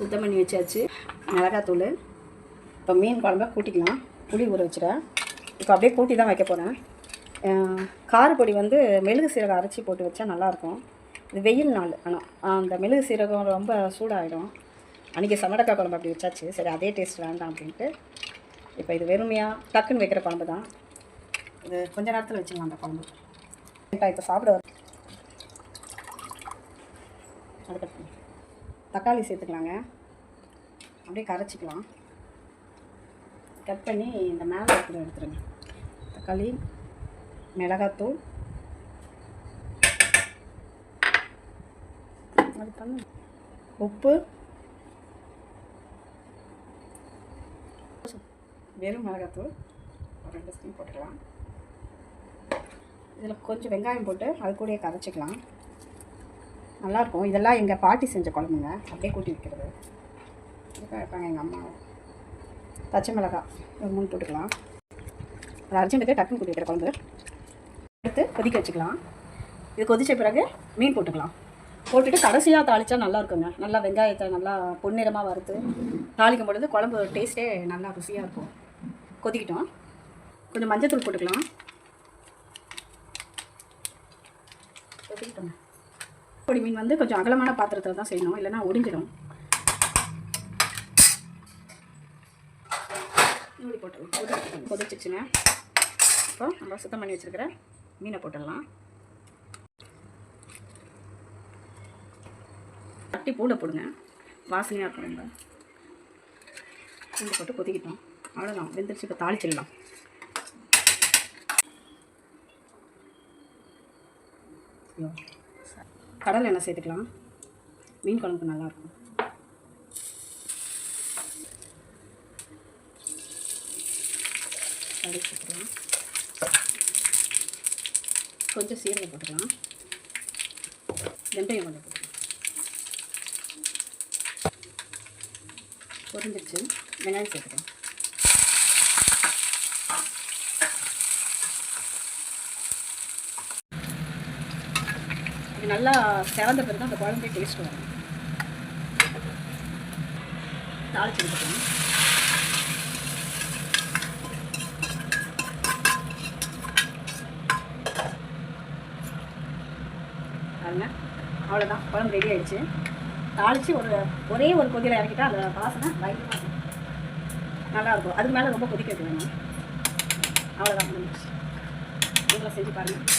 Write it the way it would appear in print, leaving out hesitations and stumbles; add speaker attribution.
Speaker 1: சுத்தம் பண்ணி வச்சாச்சு. மிளகாத்தூள். இப்போ மீன் குழம்பை கூட்டிக்கலாம். புளி ஊற வச்சுட்டேன். இப்போ அப்படியே கூட்டி தான் வைக்க போகிறேன். காரப்பொடி வந்து மெழுகு சீரகம் அரைச்சி போட்டு வச்சா நல்லாயிருக்கும். இது வெயில் நாள். ஆனால் அந்த மெழுகு சீரகம் ரொம்ப சூடாகிடும். அன்றைக்கி சமடக்காய் குழம்பு அப்படி வச்சாச்சு. சரி, அதே டேஸ்ட் வேண்டாம் அப்படின்ட்டு இப்போ இது வெறுமையாக டக்குன்னு வைக்கிற குழம்பு தான். இது கொஞ்ச நேரத்தில் வச்சுக்கலாம் அந்த குழம்பு. இப்போ சாப்பிட வர அதுக்கப்புறம் தக்காளி சேர்த்துக்கலாங்க. அப்படியே கரைச்சிக்கலாம். கட் பண்ணி இந்த மேலே இருக்கிற எடுத்துருங்க. தக்காளி, மிளகாத்தூள், அது பண்ணு, உப்பு, வெறும் மிளகாத்தூள் ஒரு 2 ஸ்பூன் போட்டுக்கலாம். இதில் கொஞ்சம் வெங்காயம் போட்டு அது கூடயே கரைச்சிக்கலாம். நல்லாயிருக்கும். இதெல்லாம் எங்கள் பாட்டி செஞ்ச குழம்புங்க. அப்படியே கூட்டி வைக்கிறது. இதுக்காக இருப்பாங்க எங்கள் அம்மா. பச்சை மிளகாய் ஒரு 3 போட்டுக்கலாம். ஒரு அர்ஜென்ட்டுக்கு டக்குன்னு கூட்டி வைக்கிற குழம்பு. எடுத்து கொதிக்க வச்சுக்கலாம். இது கொதித்த பிறகு மீன் போட்டுக்கலாம். போட்டுட்டு கடைசியாக தாளித்தா நல்லா இருக்குங்க. நல்லா வெங்காயத்தை நல்லா பொன்னிறமாக வறுத்து தாளிக்கும் பொழுது குழம்பு டேஸ்ட்டே நல்லா ருசியாக இருக்கும். கொதிக்கிட்டோம். கொஞ்சம் மஞ்சத்தூள் போட்டுக்கலாம். கொதிக்கிட்டோங்க. பொடி மீன் வந்து கொஞ்சம் அகலமான பாத்திரத்தில் தான் செய்யணும், இல்லைன்னா ஒடிஞ்சிடும். மூடி போட்டுடலாம். கொதிச்சிச்சுங்க. இப்போ நம்ம சுத்தம் பண்ணி வச்சுருக்கிற மீனை போட்டுடலாம். தட்டி பூண்டை போடுங்க, வாசனையாக இருக்கும். ரொம்ப பூண்டு போட்டு கொதிக்கிட்டோம். அவ்வளோதான், வெந்துருச்சு. இப்போ தாளிச்சிடலாம். கடலை எண்ணெய் சேர்த்துக்கலாம். மீன் குழம்புக்கு நல்லாயிருக்கும். கடுகு போட்டுக்கலாம். கொஞ்சம் சீரகம் போட்டுக்கலாம். வெந்தயம் கொஞ்சம் போட்டுக்கலாம். பொரிஞ்சிருச்சு. வெங்காயம் சேர்த்துக்கலாம். இது நல்லா செவந்த பிறகு தான் அந்த குழம்பே டேஸ்ட் வரும். தாளிச்சு எடுத்துக்கலாம். பாருங்க, அவ்வளோதான், குழம்பு ரெடி ஆகிடுச்சு. தாளித்து ஒரே ஒரு கொதியில் இறக்கிட்டா அந்த வாசனை பயங்கரமாக நல்லாயிருக்கும். அதுக்கு மேலே ரொம்ப கொதிக்க வைக்க வேணும். அவ்வளோதான், முடிஞ்சிச்சு. இதில் செஞ்சு பாருங்கள்.